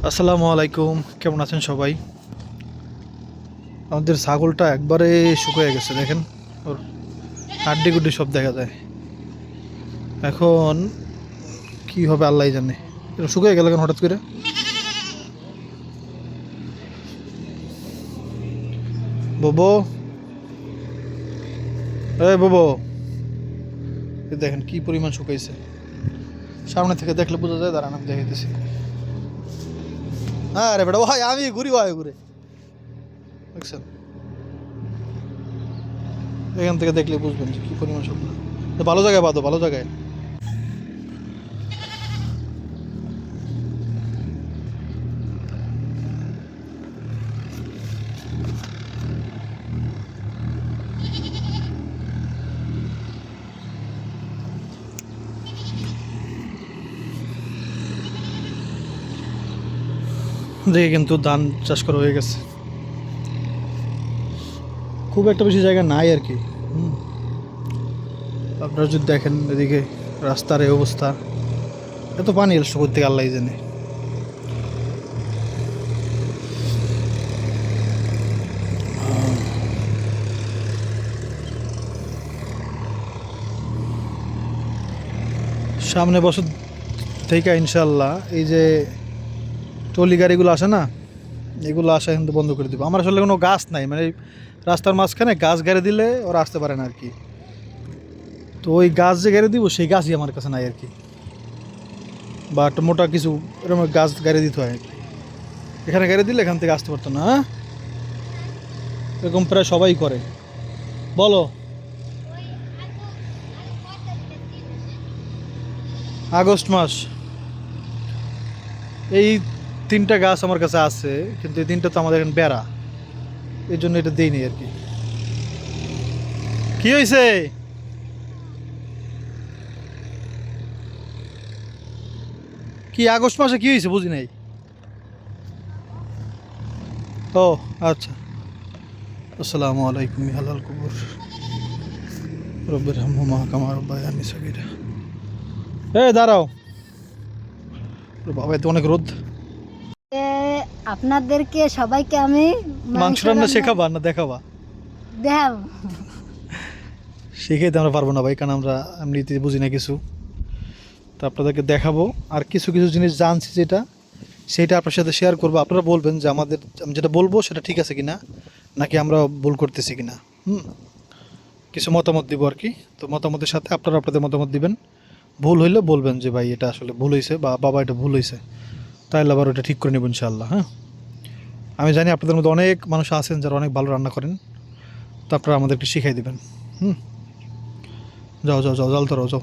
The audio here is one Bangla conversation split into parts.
আসসালামু আলাইকুম, কেমন আছেন সবাই? আমাদের ছাগলটা একবারে শুকিয়ে গেছে, দেখেন ওর হাড্ডি গুড্ডি সব দেখা যায়। এখন কি হবে আল্লাহ জানে। এটা শুকিয়ে গেল কেন হঠাৎ করে? বোবো, বোবো, দেখেন কি পরিমাণ শুকাইছে। সামনে থেকে দেখলে বোঝা যায়, দাঁড়ান আমি দেখাইতেছি। আরে বেটা ভাই, আমি ঘুরি ভাই ঘুরে, দেখছেন? এখান থেকে দেখলে বুঝবেন যে কি পরিমাণ শুকনো। ভালো জায়গায় বাঁধো, ভালো জায়গায়। দেখে কিন্তু ধান চাষ করা হয়ে গেছে। খুব একটা বেশি জায়গা নাই আর কি। আপনারা যদি দেখেন এদিকে রাস্তার এই অবস্থা, এত পানি এসছে করতে আল্লাহ জানে। সামনে বছর থেকে ইনশাল্লাহ এই যে টলি গাড়িগুলো আসে না, এগুলো আসা কিন্তু বন্ধ করে দেবো। আমার আসলে কোনো গাছ নাই, মানে রাস্তার মাঝখানে গাছ গাড়ি দিলে ওরা আসতে পারে না আর কি। তো ওই গাছ যে গাড়ি দিব সেই গাছই আমার কাছে নাই আর কি, বা একটা মোটা কিছু এরকম গাছ গাড়ি দিতে হয় আর কি। এখানে গাড়ি দিলে এখান থেকে আসতে পারতো না। হ্যাঁ, এরকম প্রায় সবাই করে। বলো। আগস্ট মাস। এই তিনটা গাছ আমার কাছে আছে, কিন্তু এই তিনটা তো আমাদের এখানে বেড়া, এই জন্য এটা দিইনি আর কি। কি হয়েছে? কি আগস্ট মাসে কি হয়েছে বুঝি নাই। ও আচ্ছা। আসসালামু আলাইকুম হালাল কুবুর রব্বির হামহুমা কামা রব্বায়ানি সগীরা। দাঁড়াও। বাবা, এত অনেক রোদ। আপনাদেরকে সবাইকে আমি মাংস রান্না শেখাবা না দেখাবা? দেখাব। শিখাইতে আমরা পারবো না ভাই, কারণ আমরা এমনিতে বুঝি না কিছু। তো আপনাদেরকে দেখাবো, আর কিছু কিছু জিনিস জানছি যেটা, সেটা আপনার সাথে শেয়ার করবো। আপনারা বলবেন যে আমাদের আমি যেটা বলবো সেটা ঠিক আছে কিনা, নাকি আমরা ভুল করতেছি কিনা। কিছু মতামত দিব আর কি। তো মতামতের সাথে আপনারা আপনাদের মতামত দিবেন। ভুল হইলে বলবেন যে ভাই এটা আসলে ভুল হয়েছে, বা বাবা এটা ভুল হয়েছে, তাহলে আবার ওটা ঠিক করে নেব ইনশাআল্লাহ। হ্যাঁ, আমি জানি আপনাদের মধ্যে অনেক মানুষ আছেন যারা অনেক ভালো রান্না করেন, তো আপনারা আমাদেরকে শিখাই দেবেন। যাও যাও যাও, জাল ধরো, যাও।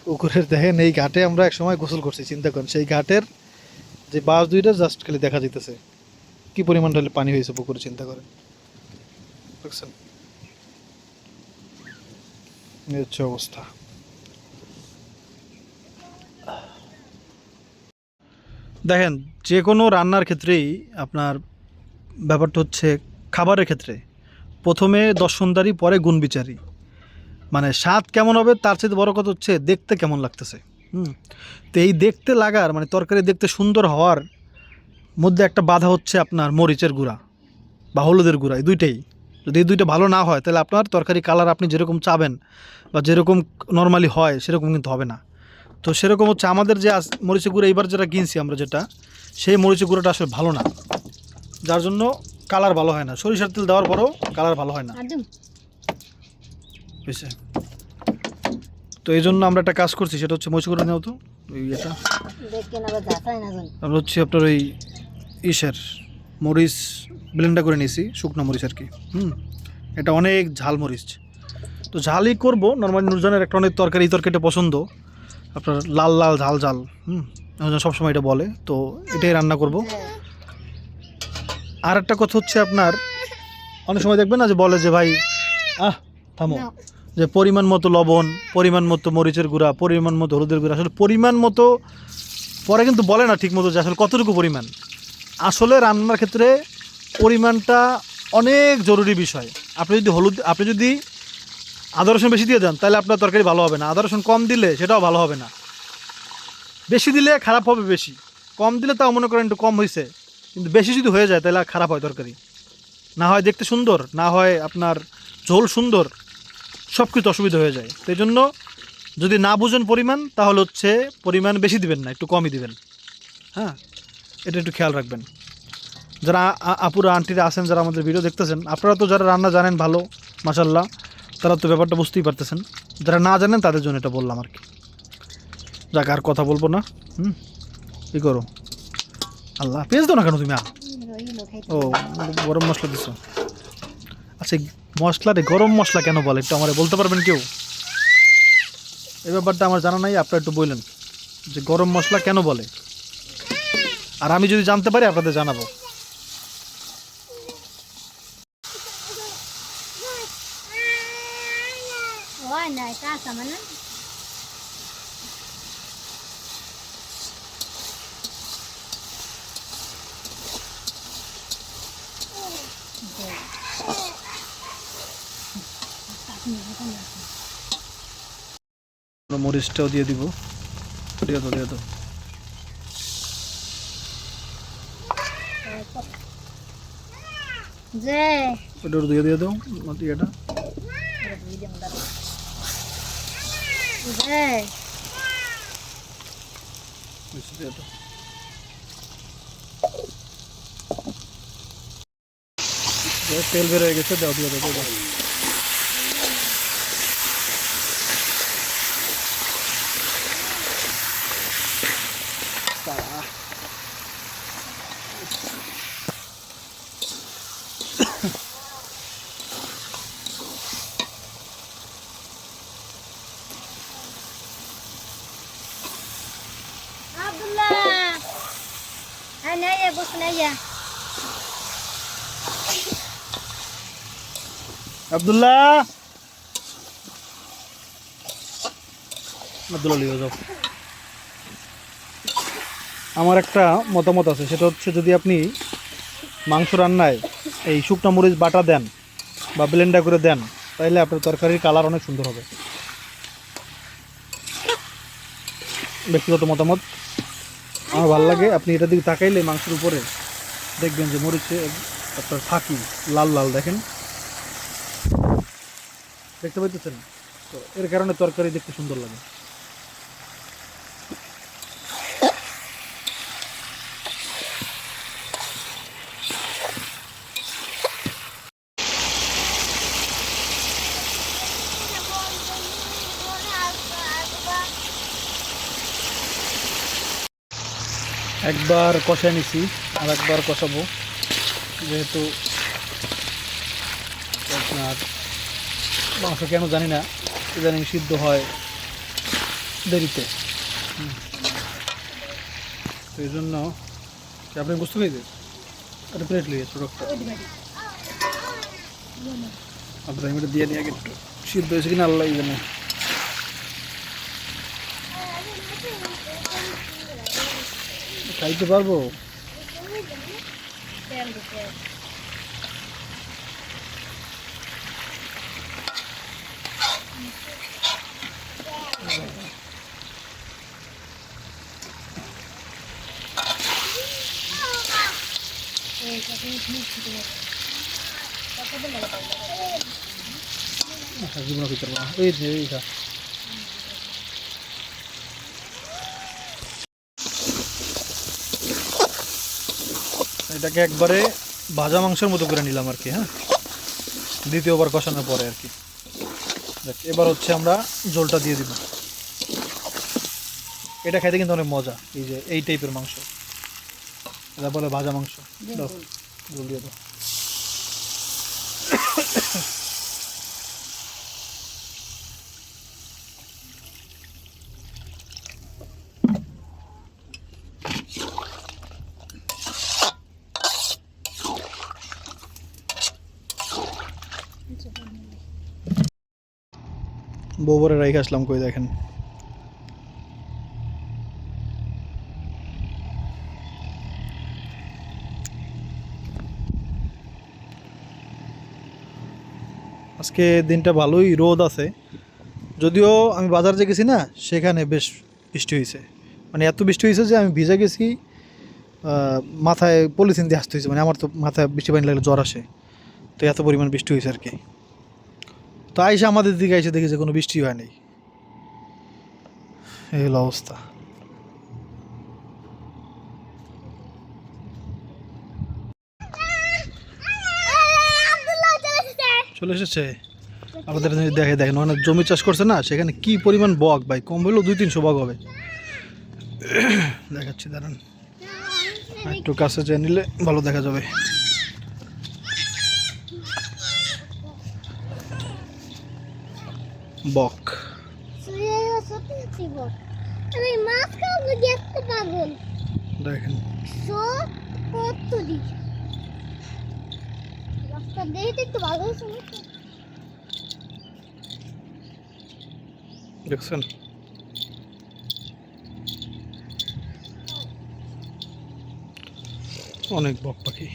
পুকুরের দেখেন এই ঘাটে আমরা এক সময় গোসল করছি, চিন্তা করেন। সেই ঘাটের যে বাস দুইটা জাস্ট খালি দেখা যেতেছে, কি পরিমাণ হলে পানি হয়েছে পুকুরে, চিন্তা করেন। বুঝছেন, এই হচ্ছে অবস্থা। দেখেন, যে কোনো রান্নার ক্ষেত্রেই আপনার ব্যাপারটা হচ্ছে, খাবারের ক্ষেত্রে প্রথমে দর্শনদারি, পরে গুণ বিচারি। মানে স্বাদ কেমন হবে তার চেয়ে বড় কথা হচ্ছে দেখতে কেমন লাগতেছে। তো এই দেখতে লাগার, মানে তরকারি দেখতে সুন্দর হওয়ার মধ্যে একটা বাধা হচ্ছে আপনার মরিচের গুঁড়া বা হলুদের গুঁড়া। এই দুইটাই যদি এই দুইটা ভালো না হয়, তাহলে আপনার তরকারি কালার আপনি যেরকম চাবেন বা যেরকম নর্মালি হয় সেরকম কিন্তু হবে না। তো সেরকম হচ্ছে আমাদের যে মরিচের গুঁড়া এইবার যেটা কিনছি আমরা, যেটা সেই মরিচের গুঁড়োটা আসলে ভালো না, যার জন্য কালার ভালো হয় না। সরিষার তেল দেওয়ার পরেও কালার ভালো হয় না, বুঝছে? তো এই জন্য আমরা একটা কাজ করছি, সেটা হচ্ছে মরিচ গুঁড়ো নেও তো ওই এটা আমরা হচ্ছে আপনার ওই ইসের মরিচ ব্লেন্ডার করে নিয়েছি, শুকনো মরিচ আর কি। এটা অনেক ঝাল মরিচ, তো ঝালই করবো। নর্মালি নুরজানের একটা অনেক তরকারি, এই তরকারিটা পছন্দ আপনার, লাল লাল ঝাল ঝাল। সবসময় এটা বলে, তো এটাই রান্না করব। আর একটা কথা হচ্ছে আপনার, অনেক সময় দেখবেন না যে বলে যে ভাই থামো, যে পরিমাণ মতো লবণ, পরিমাণ মতো মরিচের গুঁড়া, পরিমাণ মতো হলুদের গুঁড়া। আসলে পরিমাণ মতো পরে কিন্তু বলে না ঠিক মতো যে আসলে কতটুকু পরিমাণ। আসলে রান্নার ক্ষেত্রে পরিমাণটা অনেক জরুরি বিষয়। আপনি যদি আদা রসুন বেশি দিয়ে দেন, তাহলে আপনার তরকারি ভালো হবে না। আদা রসুন কম দিলে সেটাও ভালো হবে না। বেশি দিলে খারাপ হবে বেশি, কম দিলে তাও মনে করেন একটু কম হয়েছে, কিন্তু বেশি যদি হয়ে যায় তাহলে খারাপ হয় তরকারি। না হয় দেখতে সুন্দর, না হয় আপনার ঝোল সুন্দর, সব কিছু অসুবিধা হয়ে যায়। সেই জন্য যদি না বুঝেন পরিমাণ, তাহলে হচ্ছে পরিমাণ বেশি দিবেন না, একটু কমই দিবেন। হ্যাঁ, এটা একটু খেয়াল রাখবেন। যারা আপুরা আন্টিরা আছেন, যারা আমাদের ভিডিও দেখতেছেন, আপনারা তো যারা রান্না জানেন ভালো, মাশাল্লাহ, তারা তো ব্যাপারটা বুঝতেই পারতেছেন। যারা না জানেন তাদের জন্য এটা বললাম আর কি। যাক, আর কথা বলবো না। কী করো, আল্লাহ, পেঁয়াজ দাও না কেন তুমি? ও, গরম মশলা দিছো। আচ্ছা, মশলারে গরম মশলা কেন বলে একটু আমার বলতে পারবেন কেউ? এই ব্যাপারটা আমার জানা নাই, আপনারা একটু বললেন যে গরম মশলা কেন বলে, আর আমি যদি জানতে পারি আপনাদের জানাবো। হয় না কাঁচা মানে মরিচটাও দিয়ে দিব, দিয়ে দাও দিয়ে দাও। যে ওটা দিয়ে দাও এটা। যে দিয়ে দাও। তেল বের হয়ে গেছে, দাও দিয়ে দাও দিয়ে দাও। আব্দুল্লাহ হ্যাঁ নেই বস নেই আব্দুল্লাহ, আব্দুল্লাহ লিয়ে যাও। আমার একটা মতামত আছে, সেটা হচ্ছে যদি আপনি মাংস রান্নায় এই শুকনো মরিচ বাটা দেন বা ব্লেন্ডার করে দেন, তাহলে আপনার তরকারির কালার অনেক সুন্দর হবে। ব্যক্তিগত মতামত, আমার ভালো লাগে। আপনি এটা দিকে তাকাইলে মাংসের উপরে দেখবেন যে মরিচে আপনার ফাঁকি লাল লাল, দেখেন, দেখতে পাইতেছেন তো, এর কারণে তরকারি দেখতে সুন্দর লাগে। একবার কষায় নিছি, আর একবার কষাবো, যেহেতু আপনার মাংস কেন জানি না, ইদানিং সিদ্ধ হয় দেরিতে। তো এই জন্য আপনি বুঝতে পেরেছি, একটা প্লেট লিয়ে ছোটো একটা, আপনার আমি দিয়ে নিয়ে একটু সিদ্ধ হয়েছে কিনা আল্লাহ জানে। খাইতে পারবো? জীবনের ভিতরে এই যে এইটা এটাকে একবারে ভাজা মাংসের মতো করে নিলাম আর কি। হ্যাঁ, দ্বিতীয়বার কষানোর পরে আর কি। দেখ, এবার হচ্ছে আমরা ঝোলটা দিয়ে দিব। এটা খাইতে কিন্তু অনেক মজা, এই যে এই টাইপের মাংস, এটা বলে ভাজা মাংস। দাও, ঝোল দিয়ে দাও। বউবরে রাইখে আসলাম, কই দেখেন। আজকে দিনটা ভালোই রোদ আছে, যদিও আমি বাজার যে গেছি না সেখানে বেশ বৃষ্টি হয়েছে, মানে এত বৃষ্টি হয়েছে যে আমি ভিজে গেছি, মাথায় পলিথিন দিয়ে আসতে হয়েছে, মানে আমার তো মাথায় বৃষ্টি পানি লাগলে জ্বর আসে, তো এত পরিমাণ বৃষ্টি হয়েছে আর কি। তো আইসা আমাদের দিকে এসে দেখি যে কোনো বৃষ্টি হয়নি, এই হলো অবস্থা। চলে এসেছে আমাদের এখানে, দেখে দেখেন অনেক জমি চাষ করছে না, সেখানে কি পরিমাণ বক ভাই, কম হলেও 200-300 বক হবে। দেখাচ্ছি দাঁড়ান, একটু কাছে যেয়ে নিলে ভালো দেখা যাবে। বক আমি মাছ খাবো দেখতে পাগল দেখেন, সো কত দিক রাস্তা দেখতে একটু ভালো হয়েছে নাকি? দেখছেন অনেক বক পাখি।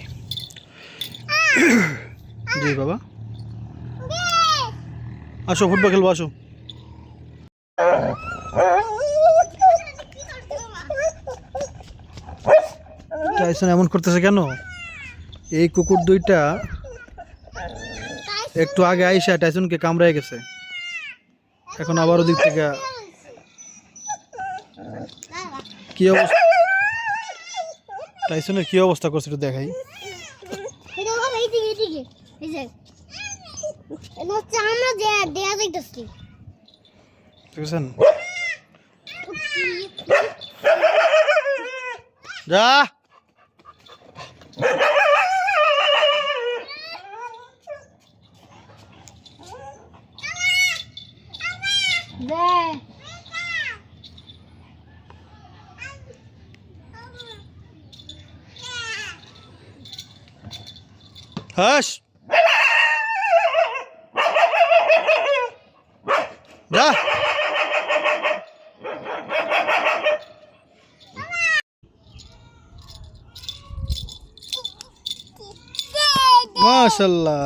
জি বাবা, আসো ফুটবল খেলবো, আসো। টাইসন এমন করতেছে কেন? এই কুকুর দুইটা একটু আগে আইসা টাইসনকে কামড়ায় গেছে, এখন আবার ওদিক থেকে কি অবস্থা, টাইসনের কি অবস্থা করছে একটু দেখাই। এটা হবে এইদিকে এই যে এটা হচ্ছে আমরা যে দেয়া যাইতেছি দেখছেন, যা দে হাস, যা মাশাল্লাহ,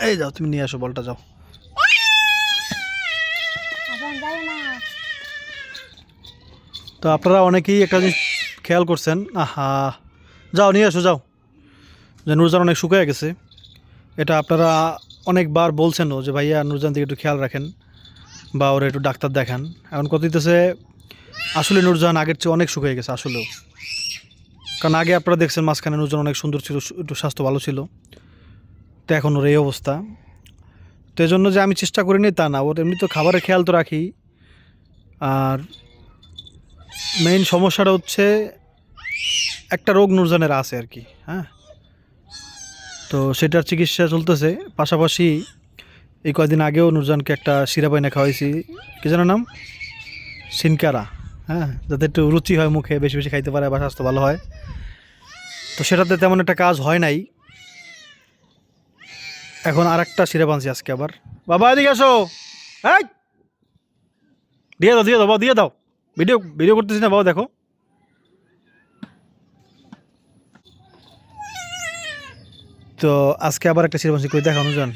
এই যাও তুমি নিয়ে আসো বলটা, যাও। এখন যাই না তো আপনারা অনেকেই একটা জিনিস খেয়াল করছেন, আহা যাও নিয়ে আসো যাও, যে নুরজান অনেক শুকিয়ে গেছে। এটা আপনারা অনেকবার বলছেনও যে ভাইয়া নুরজান দিকে একটু খেয়াল রাখেন বা ওরা একটু ডাক্তার দেখান। এখন কথা দিতেছে আসলে নুরজান আগের চেয়ে অনেক শুকিয়ে গেছে আসলেও, কারণ আগে আপনারা দেখছেন মাঝখানে নুরজান অনেক সুন্দর ছিল, একটু স্বাস্থ্য ভালো ছিল, তো এখন ওর এই অবস্থা। তো এই জন্য যে আমি চেষ্টা করিনি তা না, ওর এমনি তো খাবারের খেয়াল তো রাখি, আর মেইন সমস্যাটা হচ্ছে একটা রোগ নুরজানের আছে আর কি, হ্যাঁ, তো সেটার চিকিৎসা চলতেছে। পাশাপাশি এই কয়দিন আগেও নুরজানকে একটা সিরাপ এনে খাওয়াইছি, কি যেন নাম, সিনকারা, হ্যাঁ, যাতে একটু রুচি হয় মুখে, বেশি বেশি খাইতে পারে বা স্বাস্থ্য ভালো হয়। তো সেটাতে তেমন একটা কাজ হয় নাই, এখন আর একটা সিরাপ আনছি আজকে আবার। বাবা এদিকে আসো, এই দিয়ে দাও দিয়ে দাও বাবা, দিয়ে দাও, ভিডিও ভিডিও করতেছি না বাবা, দেখো। তো আজকে আবার একটা সিরাপ আনছি, কই দেখানো যান।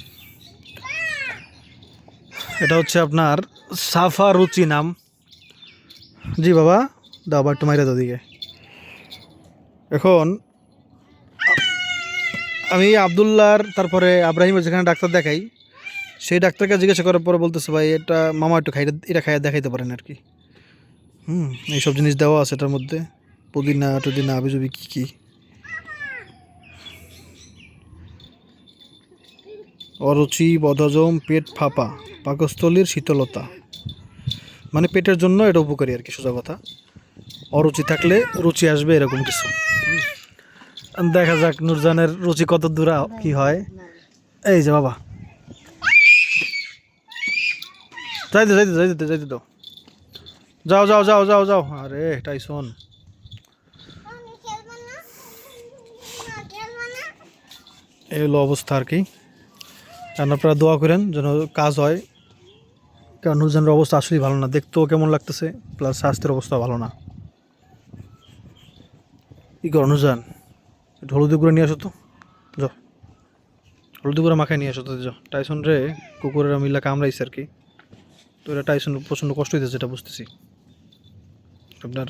এটা হচ্ছে আপনার সাফা রুচি নাম। জি বাবা, দাও বা একটু মাইরে দাও দিকে। এখন আমি আবদুল্লাহর তারপরে আব্রাহিমের যেখানে ডাক্তার দেখাই, সেই ডাক্তারকে জিজ্ঞাসা করার পরে বলতেছে ভাই এটা মামা একটু খাইতে, এটা খাইয়ে দেখাইতে পারেন আর কি। এইসব জিনিস দেওয়া আছে এটার মধ্যে, পুদিনা টুদিনা আবিজুবি কী কী, অরুচি, বদহজম, পেট ফাঁপা, পাকস্থলীর শীতলতা, মানে পেটের জন্য এটা উপকারী আর কি, সোজা কথা। অরুচি থাকলে রুচি আসবে, এরকম কিছু। দেখা যাক নুরজানের রুচি কত দূর কি হয়। এই যে বাবা, যাইতে যাইতে যাইতে যাইতে দাও, যাও যাও যাও যাও যাও, আরে টাইসন এই হলো অবস্থা আর কি। কারণ আপনারা দোয়া করেন যেন কাজ হয়, কারণ নুরজানের অবস্থা আসলেই ভালো না, দেখতেও কেমন লাগতেছে, প্লাস স্বাস্থ্যের অবস্থা ভালো না। কি করো নুরজান, একটু হলুদ করে নিয়ে আসো তো, যাও হলদি গুঁড়া মাখায় নিয়ে আসো তো যাও। টাইসন রে কুকুরেরা মিলা কামড়াইছে আর কি, তো এটা টাইসন প্রচণ্ড কষ্ট হইতেছে, যেটা বুঝতেছি। আপনার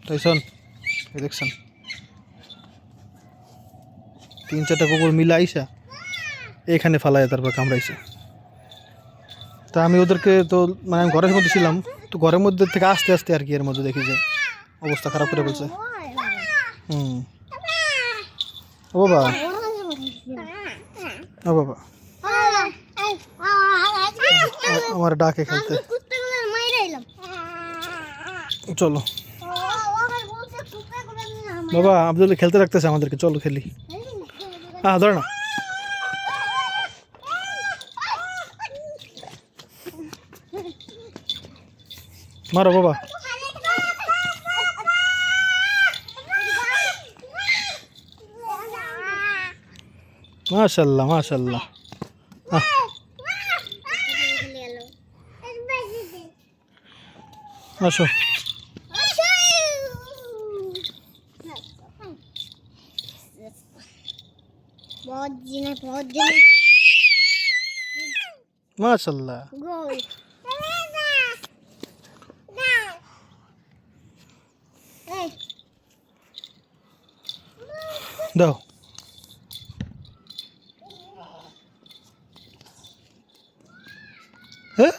টাইসন এই দেখছেন 3-4টা কুকুর মিলে আইসা এখানে ফালায় তারপর কামড়াইছে। তা আমি ওদেরকে তো মানে আমি ঘরের মধ্যে ছিলাম, তো ঘরের মধ্যে থেকে আস্তে আস্তে আর কি এর মধ্যে দেখি যে অবস্থা খারাপ করে ফেলছে। হুম। ও বাবা, ও বাবা আমার ডাকে খেলতে, চলো বাবা আব্দুল খেলতে রাখতেছে আমাদেরকে, চলো খেলি। হ্যাঁ ধরে না, মারো বাবা। মাশাল্লাহ মাশাল্লাহ। আসো মাশাল্লাহ। দাও হ্যাঁ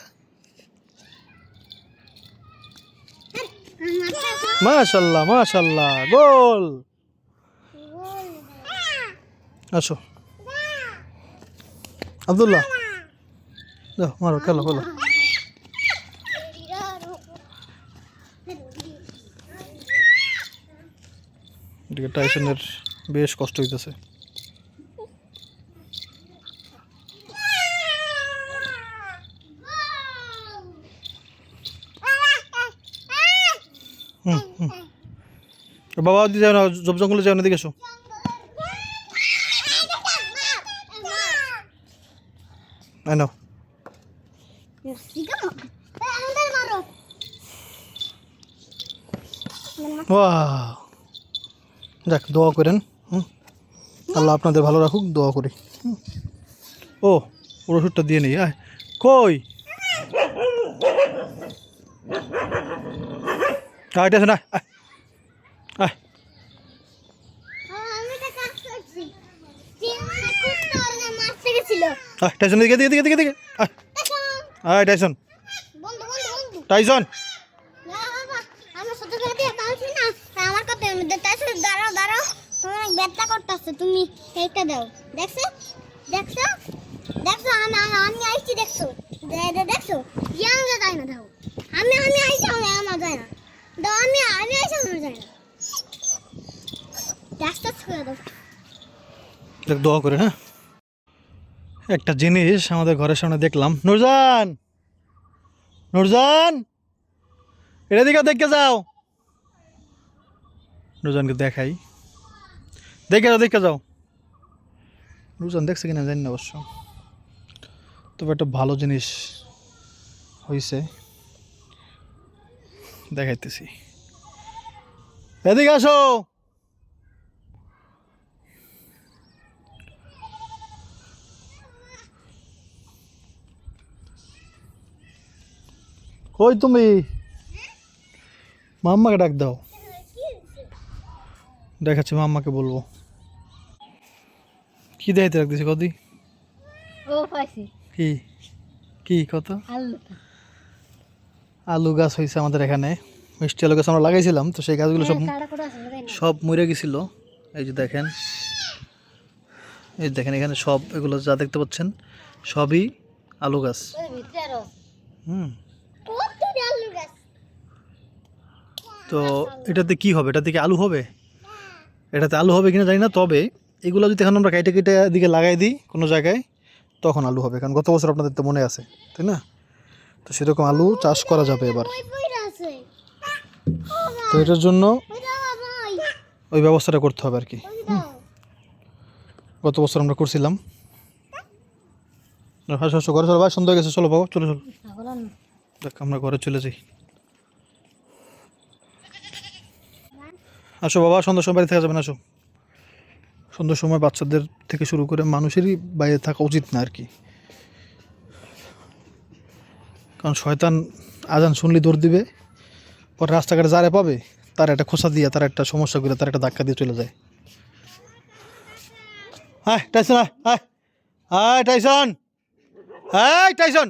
মাশাল্লাহ মাশাল্লাহ, গোল। আসো আব্দুল্লাহ, দাও মারো, খেলো খেলো। এদিকে টাইসনের বেশ কষ্ট হইতেছে। বাবা দিয়ে যাও না, জব জঙ্গলে যাও না, দিকে এসো। নাও বাহ, যাক দোয়া করেন। আল্লাহ আপনাদের ভালো রাখুক, দোয়া করি। ও ওর ওষুধটা দিয়ে নেই। আয় কই এটা শোনা, আয় টাইসন দিকে দিকে দিকে দিকে আয় টাইসন, টাইসন তুমি এইটা দাও, দেখছো দেখছো দেখছো, আমি আইছি, দেখছো দেখছো, ইয়াঙ্গা যায় না, দাও আমি আইছি, আমার যায় না, দাও আমি আইছি, আমার যায় না, দেখছো করে দাও। দোয়া করে। হ্যাঁ একটা জিনিস আমাদের ঘরের সামনে দেখলাম, নুরজান নুরজান এটা দিকে দেখে যাও, নুরজানকে দেখাই, দেখে যাও দেখে যাও। নুরজান দেখছে কিনা জানি না অবশ্য, তবে একটা ভালো জিনিস হয়েছে, দেখাইতেছি। এদিকে আসো, কই তুমি, মাম্মাকে ডাক দাও, দেখাচ্ছি মাম্মাকে বলবো। কি দেখাইতে রাখতেছি কদি, কি কি কত আলু গাছ হয়েছে আমাদের এখানে, মিষ্টি আলু গাছ আমরা লাগাইছিলাম, তো সেই গাছগুলো সব সব মরে গেছিল। এই যে দেখেন, এই দেখেন এখানে সব এগুলো যা দেখতে পাচ্ছেন সবই আলু গাছ। তো এটাতে কি হবে, এটাতে কি আলু হবে, এটাতে আলু হবে কিনা জানি না, তবে এগুলো যদি এখন আমরা কেটে কেটে দিকে লাগাই দিই কোনো জায়গায়, তখন আলু হবে, কারণ গত বছর আপনাদের তো মনে আছে তাই না, তো সেরকম আলু চাষ করা যাবে এবার। তো এটার জন্য ওই ব্যবস্থাটা করতে হবে আর কি। গত বছর আমরা করছিলাম। ঘরে চলো ভাই, সন্ধ্যা হয়ে গেছে, চলো বাবা চলো চলো, দেখ আমরা ঘরে চলে যাই। আসো বাবা, সন্ধ্যার সময় বাড়ি থেকে যাবেন, আসো। সন্ধ্যার সময় বাচ্চাদের থেকে শুরু করে মানুষেরই বাইরে থাকা উচিত না আর কি, কারণ শয়তান আজান শুনলে দৌড় দিবে, পরে রাস্তাঘাটে যারে পাবে তার একটা খোসা দিয়ে, তার একটা সমস্যা করে, তার একটা ধাক্কা দিয়ে চলে যায়। Hi Tyson, hi hi Tyson, hi Tyson,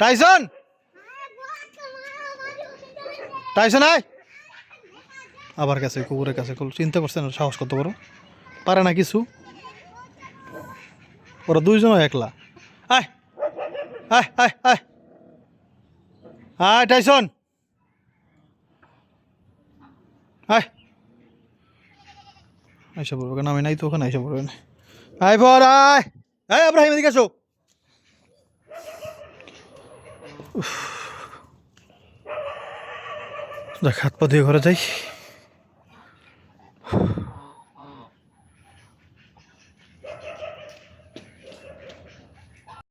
Tyson, Tyson আয়। আবার কাছে কুকুরের কাছে, চিন্তা করছেন সাহস কত বড়, পারে না কিছু, ওরা দুইজনও একলা। আয় আয় আয় আয়, আয় টাইসন, আয়। আইসা পড়বে, নামে নাই তো ওখানে, আইসা পড়বে না। আয় বর আয়, আয় আব্রাহিম এদিকে আসো। দেখ হাত পা ধুয়ে ঘরে যাই।